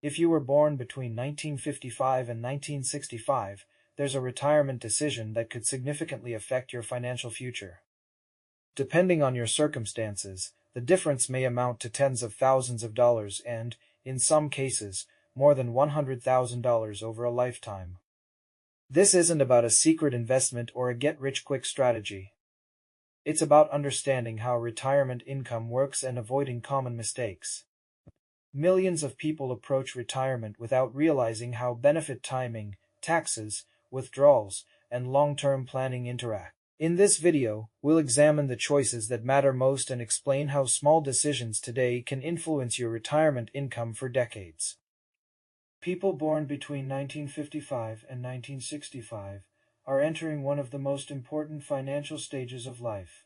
If you were born between 1955 and 1965, there's a retirement decision that could significantly affect your financial future. Depending on your circumstances, the difference may amount to tens of thousands of dollars and, in some cases, more than $100,000 over a lifetime. This isn't about a secret investment or a get-rich-quick strategy. It's about understanding how retirement income works and avoiding common mistakes. Millions of people approach retirement without realizing how benefit timing, taxes, withdrawals, and long-term planning interact. In this video, we'll examine the choices that matter most and explain how small decisions today can influence your retirement income for decades. People born between 1955 and 1965 are entering one of the most important financial stages of life.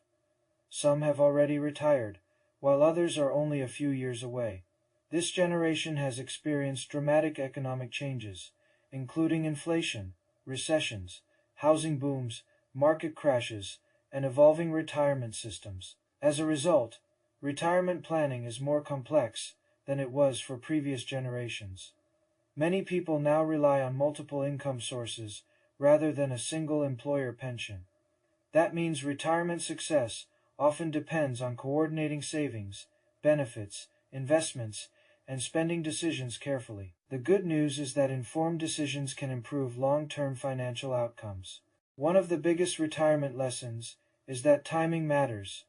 Some have already retired, while others are only a few years away. This generation has experienced dramatic economic changes, including inflation, recessions, housing booms, market crashes, and evolving retirement systems. As a result, retirement planning is more complex than it was for previous generations. Many people now rely on multiple income sources rather than a single employer pension. That means retirement success often depends on coordinating savings, benefits, investments, and spending decisions carefully. The good news is that informed decisions can improve long-term financial outcomes. One of the biggest retirement lessons is that timing matters.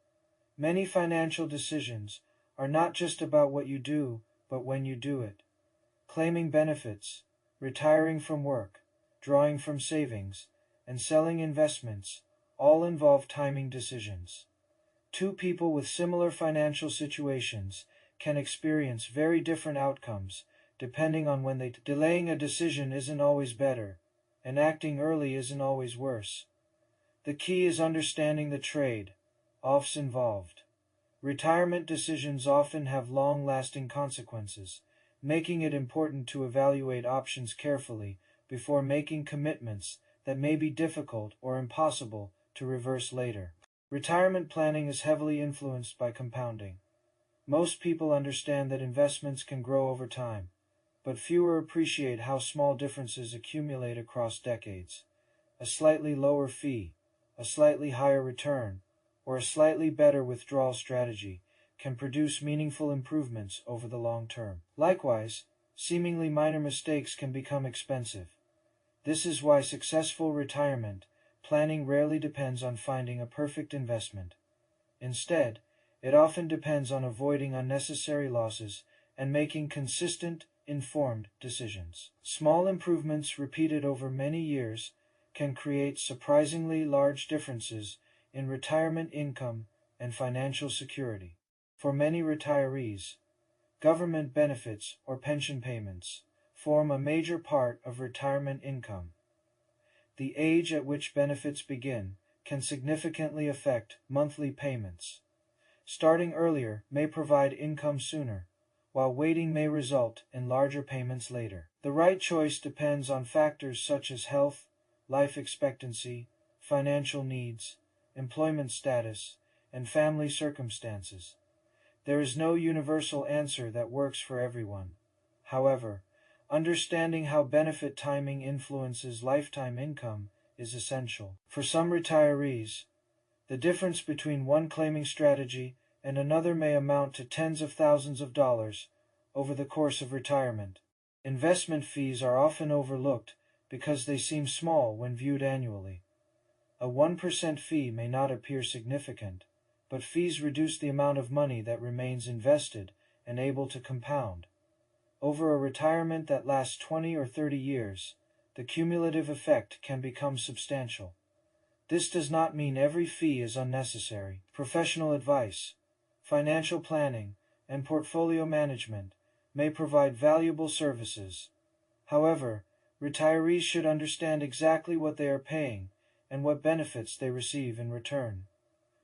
Many financial decisions are not just about what you do, but when you do it. Claiming benefits, retiring from work, drawing from savings, and selling investments all involve timing decisions. Two people with similar financial situations can experience very different outcomes depending on when they delaying a decision isn't always better, and acting early isn't always worse. The key is understanding the trade-offs involved. Retirement decisions often have long-lasting consequences, making it important to evaluate options carefully before making commitments that may be difficult or impossible to reverse later. Retirement planning is heavily influenced by compounding. Most people understand that investments can grow over time, but fewer appreciate how small differences accumulate across decades. A slightly lower fee, a slightly higher return, or a slightly better withdrawal strategy can produce meaningful improvements over the long term. Likewise, seemingly minor mistakes can become expensive. This is why successful retirement planning rarely depends on finding a perfect investment. Instead, it often depends on avoiding unnecessary losses and making consistent, informed decisions. Small improvements repeated over many years can create surprisingly large differences in retirement income and financial security. For many retirees, government benefits or pension payments form a major part of retirement income. The age at which benefits begin can significantly affect monthly payments. Starting earlier may provide income sooner, while waiting may result in larger payments later. The right choice depends on factors such as health, life expectancy, financial needs, employment status, and family circumstances. There is no universal answer that works for everyone. However, understanding how benefit timing influences lifetime income is essential. For some retirees, the difference between one claiming strategy and another may amount to tens of thousands of dollars over the course of retirement. Investment fees are often overlooked because they seem small when viewed annually. A 1% fee may not appear significant, but fees reduce the amount of money that remains invested and able to compound. Over a retirement that lasts 20 or 30 years, the cumulative effect can become substantial. This does not mean every fee is unnecessary. Professional advice, financial planning, and portfolio management may provide valuable services. However, retirees should understand exactly what they are paying and what benefits they receive in return.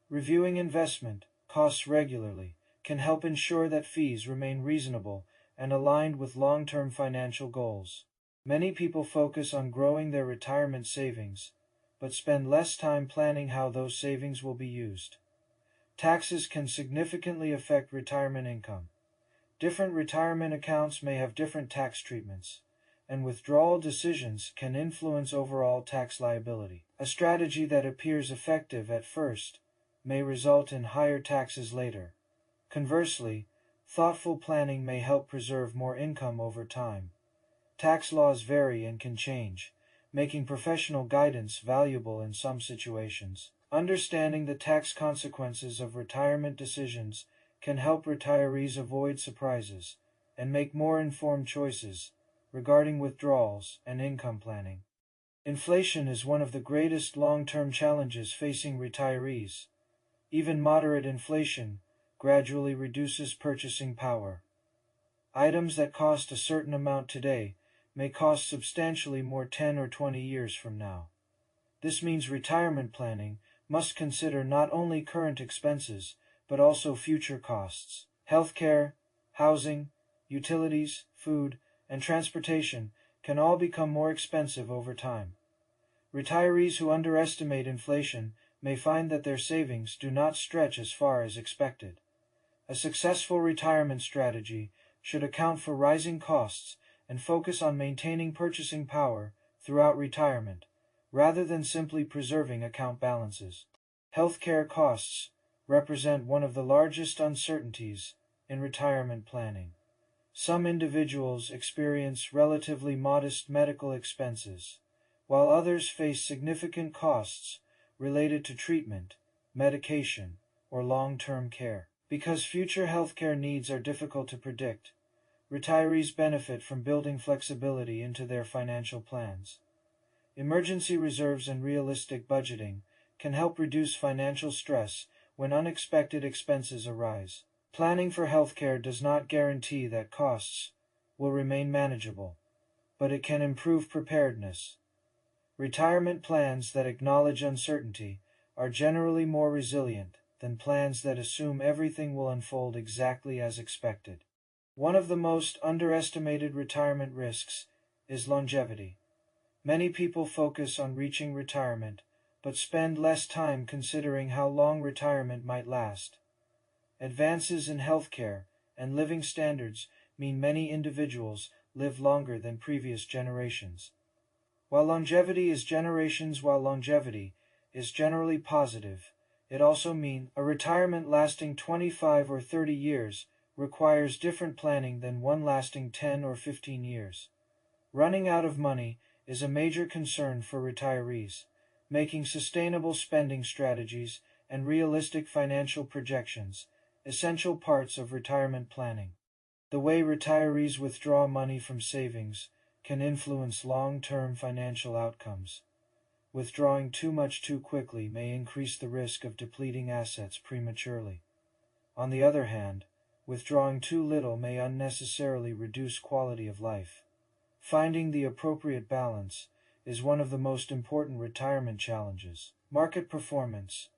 Reviewing investment costs regularly can help ensure that fees remain reasonable and aligned with long-term financial goals. Many people focus on growing their retirement savings, but spend less time planning how those savings will be used. Taxes can significantly affect retirement income. Different retirement accounts may have different tax treatments, and withdrawal decisions can influence overall tax liability. A strategy that appears effective at first may result in higher taxes later. Conversely, thoughtful planning may help preserve more income over time. Tax laws vary and can change, making professional guidance valuable in some situations. Understanding the tax consequences of retirement decisions can help retirees avoid surprises and make more informed choices regarding withdrawals and income planning. Inflation is one of the greatest long-term challenges facing retirees. Even moderate inflation gradually reduces purchasing power. Items that cost a certain amount today may cost substantially more 10 or 20 years from now. This means retirement planning must consider not only current expenses, but also future costs. Healthcare, housing, utilities, food, and transportation can all become more expensive over time. Retirees who underestimate inflation may find that their savings do not stretch as far as expected. A successful retirement strategy should account for rising costs and focus on maintaining purchasing power throughout retirement, rather than simply preserving account balances. Healthcare costs represent one of the largest uncertainties in retirement planning. Some individuals experience relatively modest medical expenses, while others face significant costs related to treatment, medication, or long-term care. Because future healthcare needs are difficult to predict, retirees benefit from building flexibility into their financial plans. Emergency reserves and realistic budgeting can help reduce financial stress when unexpected expenses arise. Planning for healthcare does not guarantee that costs will remain manageable, but it can improve preparedness. Retirement plans that acknowledge uncertainty are generally more resilient than plans that assume everything will unfold exactly as expected. One of the most underestimated retirement risks is longevity. Many people focus on reaching retirement, but spend less time considering how long retirement might last. Advances in healthcare and living standards mean many individuals live longer than previous generations. While longevity is generally positive, it also means a retirement lasting 25 or 30 years requires different planning than one lasting 10 or 15 years. Running out of money is a major concern for retirees, making sustainable spending strategies and realistic financial projections essential parts of retirement planning. The way retirees withdraw money from savings can influence long-term financial outcomes. Withdrawing too much too quickly may increase the risk of depleting assets prematurely. On the other hand, withdrawing too little may unnecessarily reduce quality of life. Finding the appropriate balance is one of the most important retirement challenges. Market performance,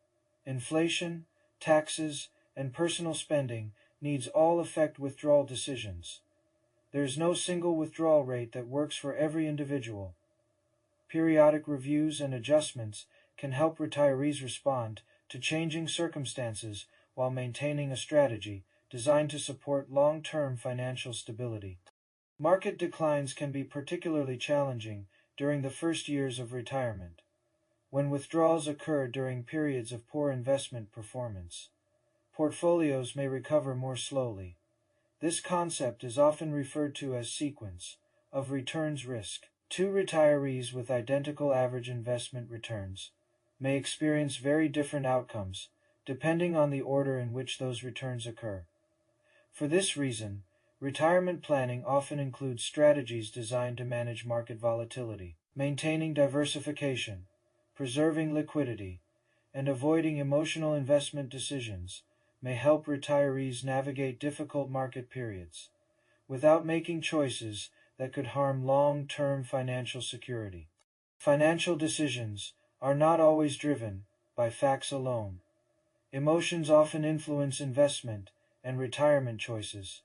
inflation, taxes, and personal spending needs all affect withdrawal decisions. There is no single withdrawal rate that works for every individual. Periodic reviews and adjustments can help retirees respond to changing circumstances while maintaining a strategy designed to support long-term financial stability. Market declines can be particularly challenging during the first years of retirement, when withdrawals occur during periods of poor investment performance. Portfolios may recover more slowly. This concept is often referred to as sequence of returns risk. Two retirees with identical average investment returns may experience very different outcomes depending on the order in which those returns occur. For this reason, retirement planning often includes strategies designed to manage market volatility, maintaining diversification, preserving liquidity, and avoiding emotional investment decisions may help retirees navigate difficult market periods without making choices that could harm long-term financial security. Financial decisions are not always driven by facts alone. Emotions often influence investment and retirement choices.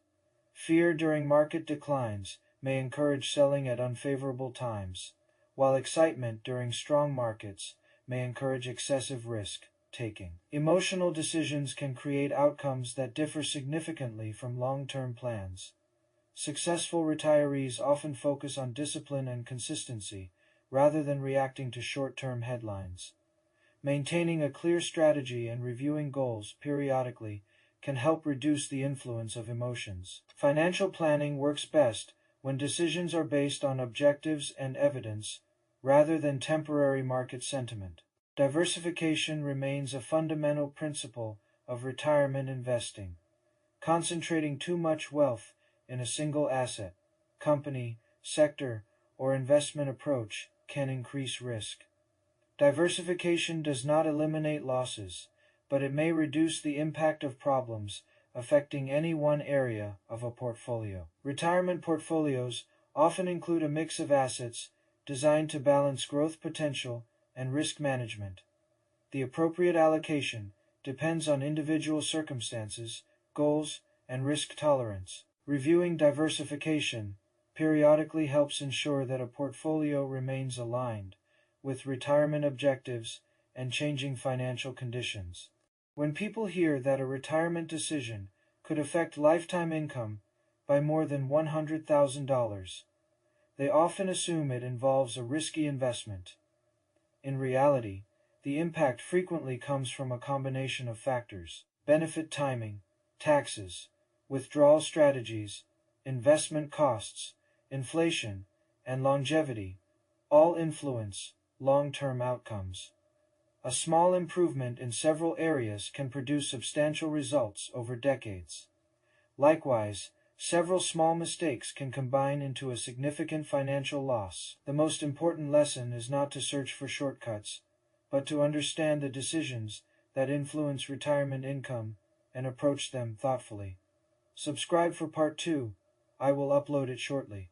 Fear during market declines may encourage selling at unfavorable times, while excitement during strong markets may encourage excessive risk taking. Emotional decisions can create outcomes that differ significantly from long-term plans. Successful retirees often focus on discipline and consistency, rather than reacting to short-term headlines. Maintaining a clear strategy and reviewing goals periodically can help reduce the influence of emotions. Financial planning works best when decisions are based on objectives and evidence, rather than temporary market sentiment. Diversification remains a fundamental principle of retirement investing. Concentrating too much wealth in a single asset, company, sector, or investment approach can increase risk. Diversification does not eliminate losses, but it may reduce the impact of problems affecting any one area of a portfolio. Retirement portfolios often include a mix of assets designed to balance growth potential and risk management. The appropriate allocation depends on individual circumstances, goals, and risk tolerance. Reviewing diversification periodically helps ensure that a portfolio remains aligned with retirement objectives and changing financial conditions. When people hear that a retirement decision could affect lifetime income by more than $100,000, they often assume it involves a risky investment. In reality, the impact frequently comes from a combination of factors: benefit timing, taxes, withdrawal strategies, investment costs, inflation, and longevity, all influence long-term outcomes. A small improvement in several areas can produce substantial results over decades. Likewise, several small mistakes can combine into a significant financial loss. The most important lesson is not to search for shortcuts, but to understand the decisions that influence retirement income and approach them thoughtfully. Subscribe for part 2. I will upload it shortly.